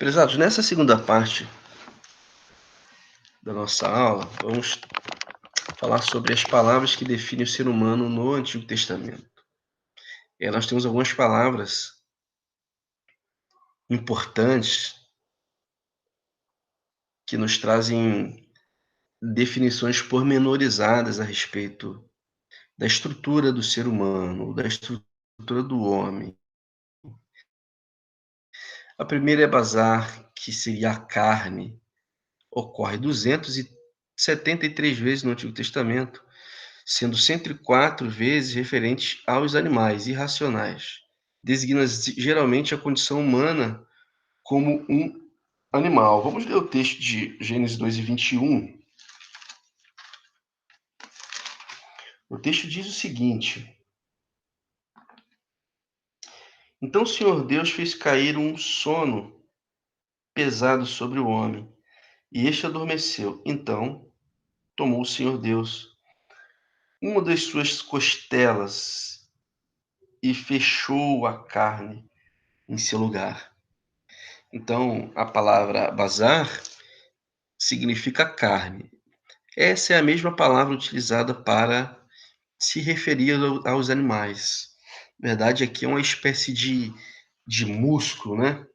Prezados, nessa segunda parte da nossa aula, vamos falar sobre as palavras que definem o ser humano no Antigo Testamento. Nós temos algumas palavras importantes que nos trazem definições pormenorizadas a respeito da estrutura do ser humano, da estrutura do homem. A primeira é bazar, que seria a carne. Ocorre 273 vezes no Antigo Testamento, sendo 104 vezes referente aos animais irracionais. Designa geralmente a condição humana como um animal. Vamos ler o texto de Gênesis 2:21. O texto diz o seguinte: Então o Senhor Deus fez cair um sono pesado sobre o homem, e este adormeceu. Então tomou o Senhor Deus uma das suas costelas e fechou a carne em seu lugar. Então, a palavra bazar significa carne. Essa é a mesma palavra utilizada para se referir aos animais. Na verdade, aqui é uma espécie de músculo, né?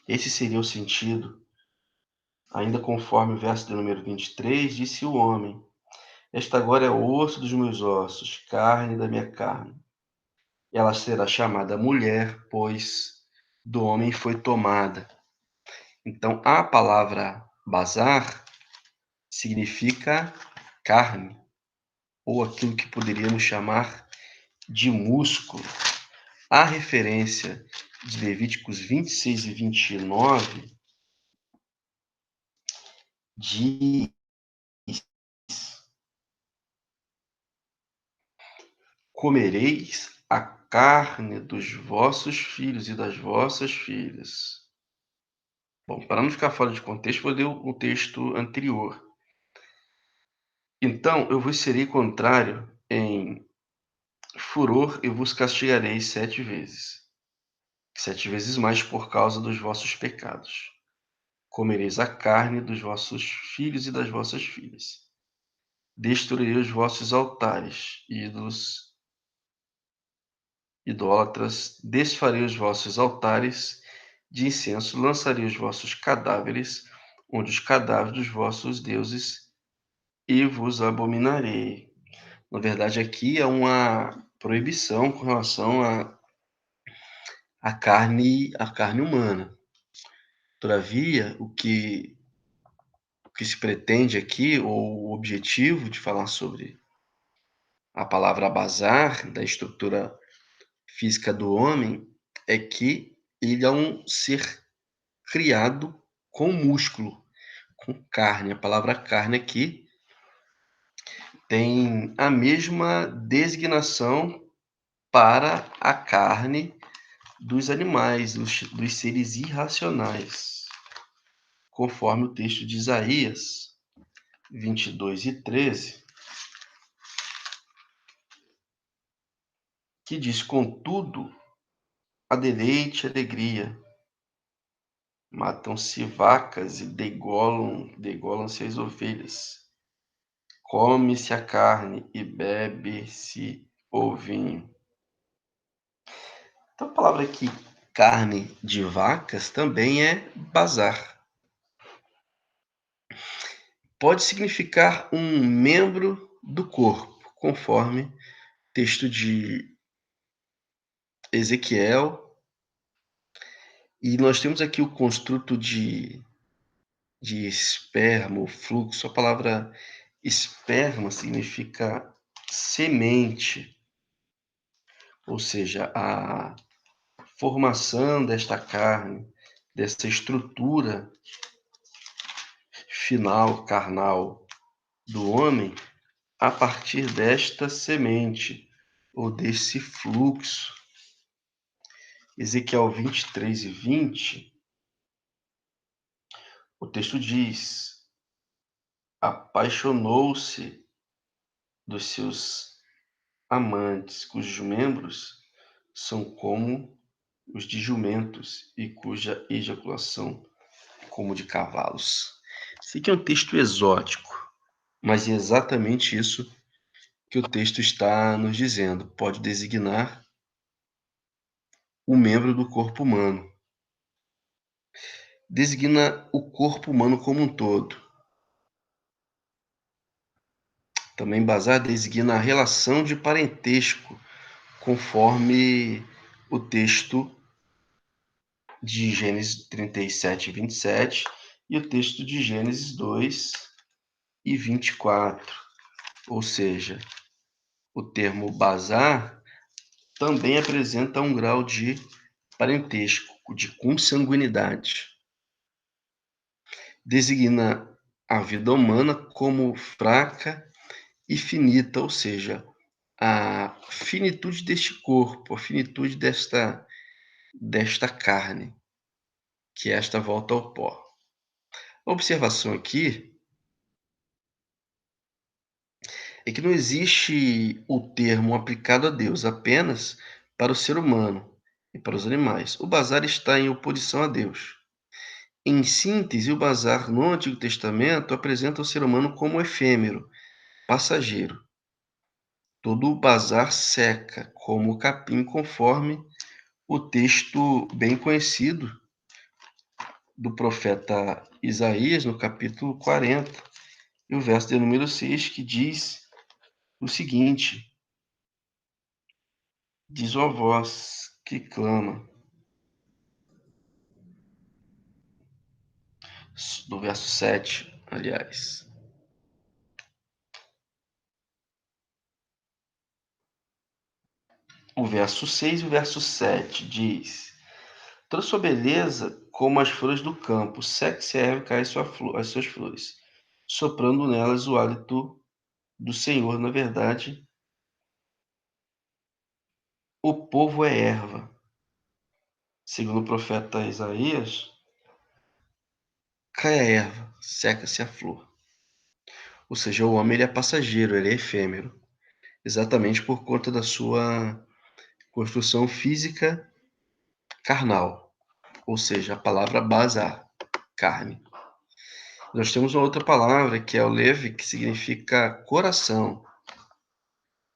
Esse seria o sentido. Ainda conforme o verso de número 23, disse o homem: Esta agora é o osso dos meus ossos, carne da minha carne. Ela será chamada mulher, pois do homem foi tomada. Então, a palavra bazar significa carne, ou aquilo que poderíamos chamar de músculo. A referência de Levíticos 26 e 29 diz: Comereis a carne dos vossos filhos e das vossas filhas. Bom, para não ficar fora de contexto, vou ler o texto anterior. Então eu vos serei contrário em furor e vos castigarei 7 vezes. 7 vezes mais por causa dos vossos pecados. Comereis a carne dos vossos filhos e das vossas filhas. Destruirei os vossos altares, ídolos, idólatras, desfarei os vossos altares de incenso, lançarei os vossos cadáveres, onde os cadáveres dos vossos deuses, e vos abominarei. Na verdade, aqui é uma proibição com relação à carne humana. Todavia, o que se pretende aqui, ou o objetivo de falar sobre a palavra bazar, da estrutura física do homem, é que ele é um ser criado com músculo, com carne. A palavra carne aqui tem a mesma designação para a carne dos animais, dos seres irracionais, conforme o texto de Isaías 22:13, que diz: Contudo, há deleite e alegria, matam-se vacas e degolam-se as ovelhas, come-se a carne e bebe-se o vinho. Então, a palavra aqui, carne de vacas, também é bazar. Pode significar um membro do corpo, conforme texto de Ezequiel. E nós temos aqui o construto de esperma, o fluxo. A palavra esperma significa semente, ou seja, a formação desta carne, dessa estrutura final, carnal do homem, a partir desta semente, ou desse fluxo. Ezequiel 23:20, o texto diz: Apaixonou-se dos seus amantes, cujos membros são como os de jumentos e cuja ejaculação como de cavalos. Esse aqui é um texto exótico, mas é exatamente isso que o texto está nos dizendo. Pode designar o membro do corpo humano. Designa o corpo humano como um todo. Também bazar designa a relação de parentesco, conforme o texto de Gênesis 37 e 27 e o texto de Gênesis 2 e 24. Ou seja, o termo bazar também apresenta um grau de parentesco, de consanguinidade. Designa a vida humana como fraca e finita, ou seja, a finitude deste corpo, a finitude desta carne, que esta volta ao pó. A observação aqui é que não existe o termo aplicado a Deus apenas para o ser humano e para os animais. O bazar está em oposição a Deus. Em síntese, o bazar no Antigo Testamento apresenta o ser humano como efêmero, passageiro. Todo o bazar seca, como o capim, conforme o texto bem conhecido do profeta Isaías, no capítulo 40, e o verso de número 6, que diz o seguinte: diz uma voz que clama, do verso 7, aliás. O verso 6 e o verso 7 diz: toda sua beleza como as flores do campo, seca-se a erva e cai as suas flores, soprando nelas o hálito do Senhor. Na verdade, o povo é erva. Segundo o profeta Isaías, cai a erva, seca-se a flor. Ou seja, o homem ele é passageiro, ele é efêmero, exatamente por conta da sua construção física carnal, ou seja, a palavra bazar, carne. Nós temos uma outra palavra que é o lev, que significa coração.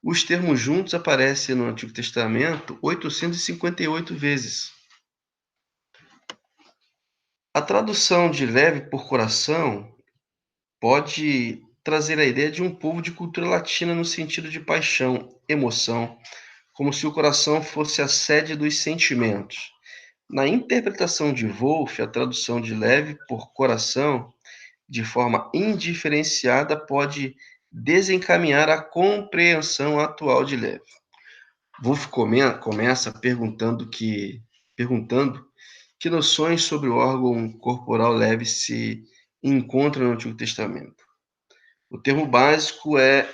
Os termos juntos aparecem no Antigo Testamento 858 vezes. A tradução de leve por coração pode trazer a ideia de um povo de cultura latina no sentido de paixão, emoção, como se o coração fosse a sede dos sentimentos. Na interpretação de Wolff, a tradução de leve por coração, de forma indiferenciada, pode desencaminhar a compreensão atual de leve. Wolff começa perguntando que noções sobre o órgão corporal leve se encontram no Antigo Testamento. O termo básico é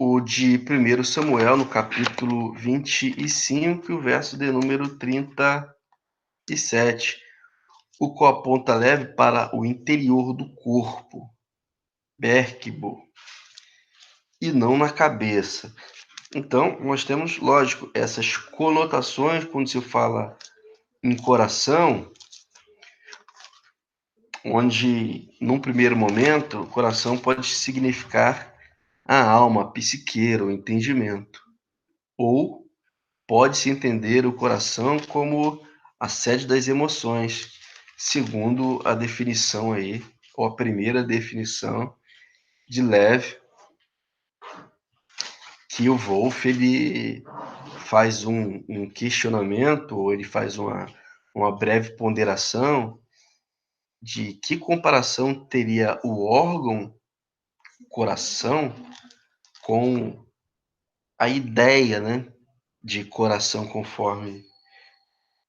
o de 1 Samuel, no capítulo 25, e o verso de número 37, o qual aponta leve para o interior do corpo, bérquibo, e não na cabeça. Então, nós temos, lógico, essas conotações quando se fala em coração, onde, num primeiro momento, o coração pode significar a alma, a psique, o entendimento. Ou pode-se entender o coração como a sede das emoções, segundo a definição aí, ou a primeira definição de Lev, que o Wolff ele faz um questionamento, ou ele faz uma breve ponderação de que comparação teria o órgão coração com a ideia, né, de coração, conforme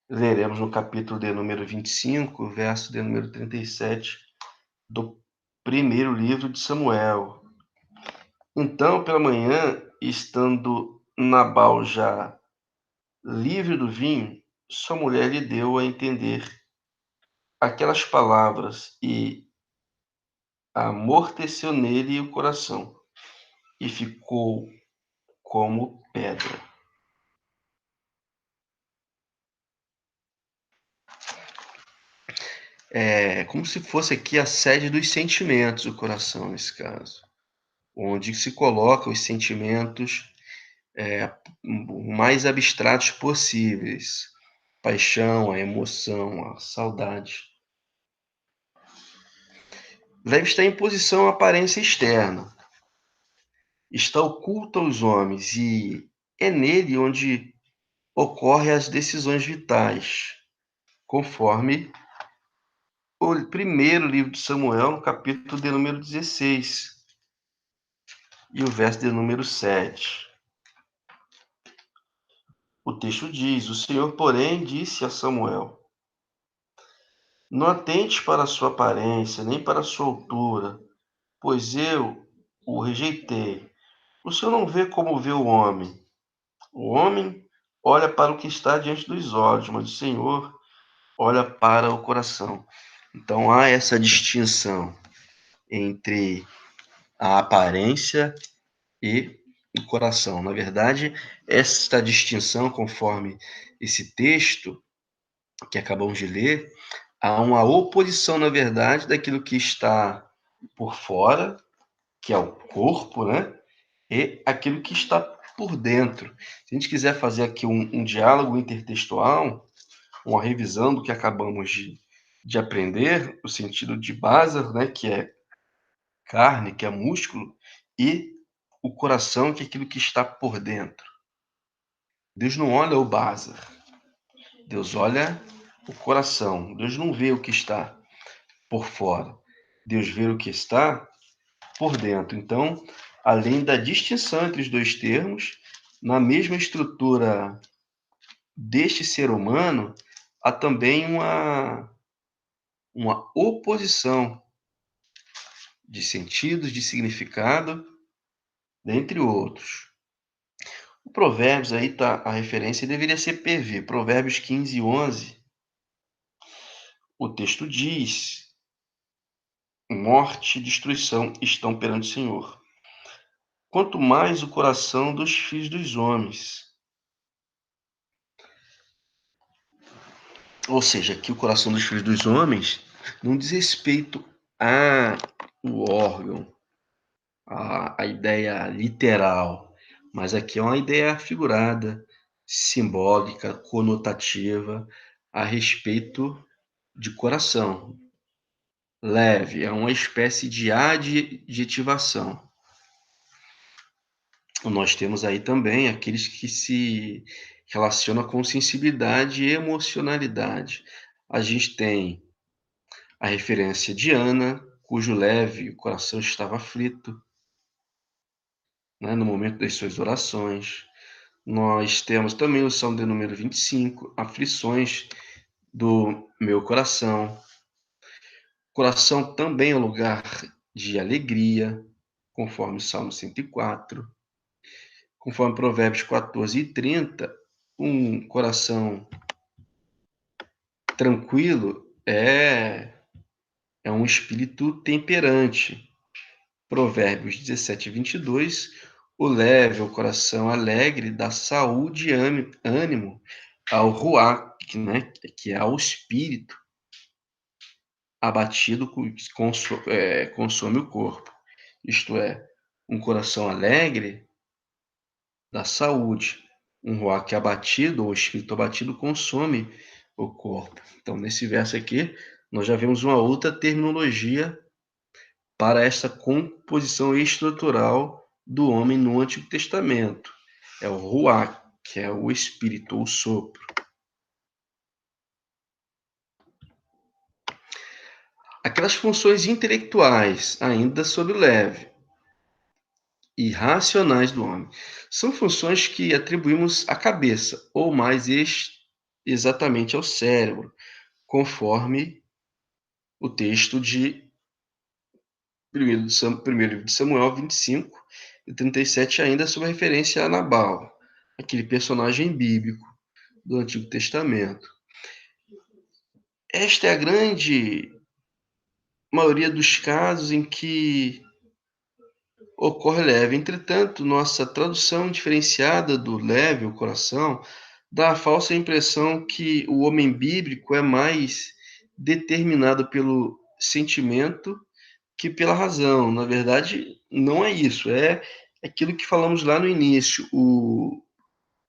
leremos no capítulo de número 25, verso de número 37 do primeiro livro de Samuel. Então, pela manhã, estando Nabal já livre do vinho, sua mulher lhe deu a entender aquelas palavras e amorteceu nele o coração e ficou como pedra. É como se fosse aqui a sede dos sentimentos, o coração, nesse caso, onde se coloca os sentimentos mais abstratos possíveis. Paixão, a emoção, a saudade. Deve estar em posição à aparência externa. Está oculto aos homens e é nele onde ocorrem as decisões vitais, conforme o primeiro livro de Samuel, no capítulo de número 16 e o verso de número 7. O texto diz: O Senhor, porém, disse a Samuel: Não atentes para a sua aparência, nem para a sua altura, pois eu o rejeitei. O Senhor não vê como vê o homem. O homem olha para o que está diante dos olhos, mas o Senhor olha para o coração. Então há essa distinção entre a aparência e o coração. Na verdade, esta distinção, conforme esse texto que acabamos de ler, há uma oposição, na verdade, daquilo que está por fora, que é o corpo, né? E aquilo que está por dentro. Se a gente quiser fazer aqui um diálogo intertextual, uma revisão do que acabamos de aprender, o sentido de base, né, que é carne, que é músculo, e o coração, que é aquilo que está por dentro. Deus não olha o base, Deus olha o coração. Deus não vê o que está por fora, Deus vê o que está por dentro. Então, além da distinção entre os dois termos, na mesma estrutura deste ser humano, há também uma oposição de sentidos, de significado, dentre outros. O Provérbios, aí está a referência, deveria ser PV, Provérbios 15 e 11. O texto diz: Morte e destruição estão perante o Senhor, quanto mais o coração dos filhos dos homens. Ou seja, aqui o coração dos filhos dos homens não diz respeito ao órgão, a ideia literal, mas aqui é uma ideia figurada, simbólica, conotativa, a respeito de coração. Leve, é uma espécie de adjetivação. Nós temos aí também aqueles que se relacionam com sensibilidade e emocionalidade. A gente tem a referência de Ana, cujo leve coração estava aflito, né, no momento das suas orações. Nós temos também o Salmo de número 25, aflições do meu coração. Coração também é um lugar de alegria, conforme o Salmo 104. Conforme Provérbios 14 e 30, um coração tranquilo é um espírito temperante. Provérbios 17 e 22, o leve, o coração alegre, dá saúde e ânimo ao ruach, né, que é ao espírito abatido que consome o corpo. Isto é, um coração alegre dá saúde. Um ruach abatido, ou espírito abatido, consome o corpo. Então, nesse verso aqui, nós já vemos uma outra terminologia para essa composição estrutural do homem no Antigo Testamento. É o ruach, que é o espírito, ou sopro. Aquelas funções intelectuais, ainda sob o leve, e racionais do homem, são funções que atribuímos à cabeça, ou mais exatamente ao cérebro, conforme o texto de 1 livro de Samuel 25 e 37, ainda sob referência a Nabal, aquele personagem bíblico do Antigo Testamento. Esta é a grande maioria dos casos em que ocorre leve. Entretanto, nossa tradução diferenciada do leve, o coração, dá a falsa impressão que o homem bíblico é mais determinado pelo sentimento que pela razão. Na verdade, não é isso. É aquilo que falamos lá no início.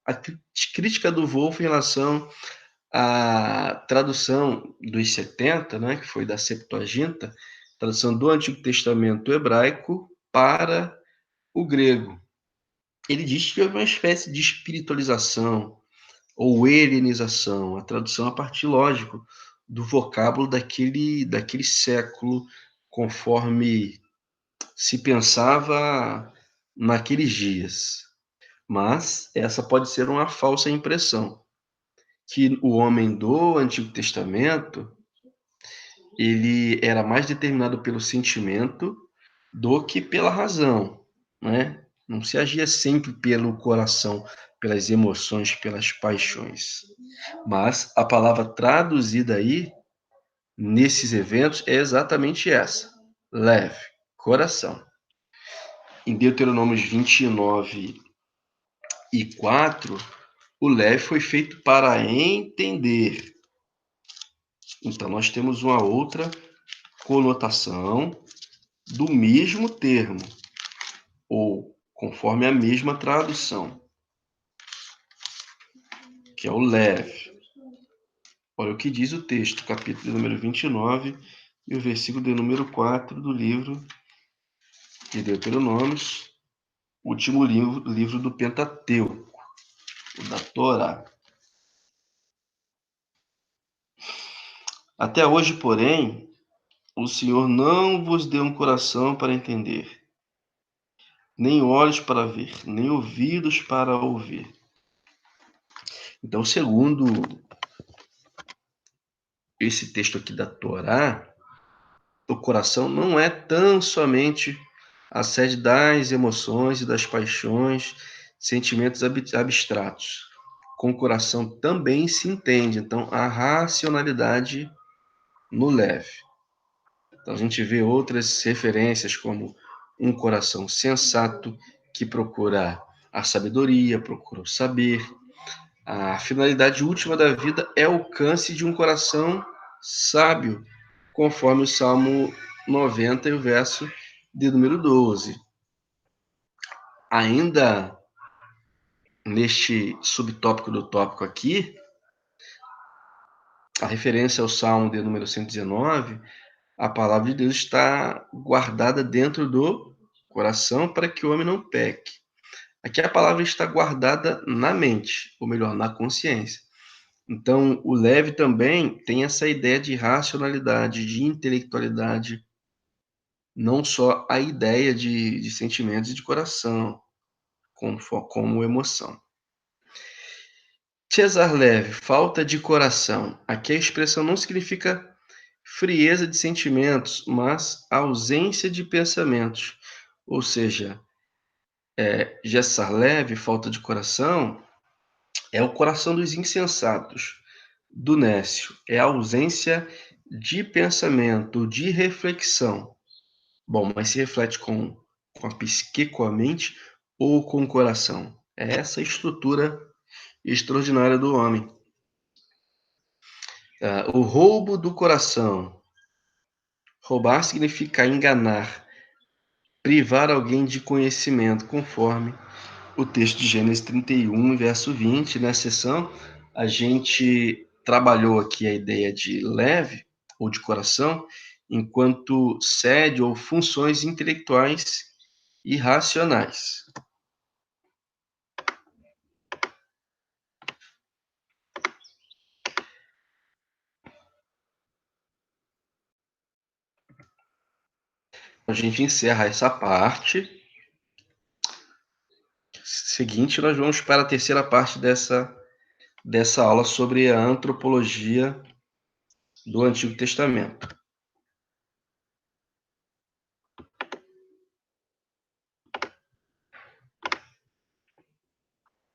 A crítica do Wolff em relação à tradução dos 70, né, que foi da Septuaginta, tradução do Antigo Testamento hebraico para o grego. Ele diz que houve uma espécie de espiritualização ou helenização, a tradução a partir, lógico, do vocábulo daquele século, conforme se pensava naqueles dias. Mas essa pode ser uma falsa impressão, que o homem do Antigo Testamento, ele era mais determinado pelo sentimento do que pela razão, né? Não se agia sempre pelo coração, pelas emoções, pelas paixões. Mas a palavra traduzida aí, nesses eventos, é exatamente essa: leve, coração. Em Deuteronômios 29:4, o leve foi feito para entender. Então, nós temos uma outra conotação do mesmo termo, ou conforme a mesma tradução, que é o leve. Olha o que diz o texto, capítulo de número 29 e o versículo de número 4 do livro de Deuteronômios, último livro do Pentateuco, o da Torá. Até hoje, porém, o Senhor não vos deu um coração para entender, nem olhos para ver, nem ouvidos para ouvir. Então, segundo esse texto aqui da Torá, o coração não é tão somente a sede das emoções e das paixões, sentimentos abstratos. Com o coração também se entende, então, a racionalidade no leve. Então, a gente vê outras referências, como um coração sensato, que procura a sabedoria, procura o saber. A finalidade última da vida é o alcance de um coração sábio, conforme o Salmo 90 e o verso de número 12. Ainda neste subtópico do tópico aqui, a referência ao Salmo de número 119, a palavra de Deus está guardada dentro do coração para que o homem não peque. Aqui a palavra está guardada na mente, ou melhor, na consciência. Então, o leve também tem essa ideia de racionalidade, de intelectualidade, não só a ideia de sentimentos e de coração, como emoção. Cesar leve, falta de coração. Aqui a expressão não significa frieza de sentimentos, mas ausência de pensamentos. Ou seja, Cesar leve, falta de coração, é o coração dos insensatos, do nécio, é a ausência de pensamento, de reflexão. Bom, mas se reflete com a psique, com a mente, ou com o coração? É essa a estrutura extraordinária do homem. O roubo do coração. Roubar significa enganar, privar alguém de conhecimento, conforme o texto de Gênesis 31, verso 20. Nessa sessão, a gente trabalhou aqui a ideia de leve, ou de coração, enquanto sede ou funções intelectuais e racionais. A gente encerra essa parte. Seguinte, nós vamos para a terceira parte dessa aula sobre a antropologia do Antigo Testamento.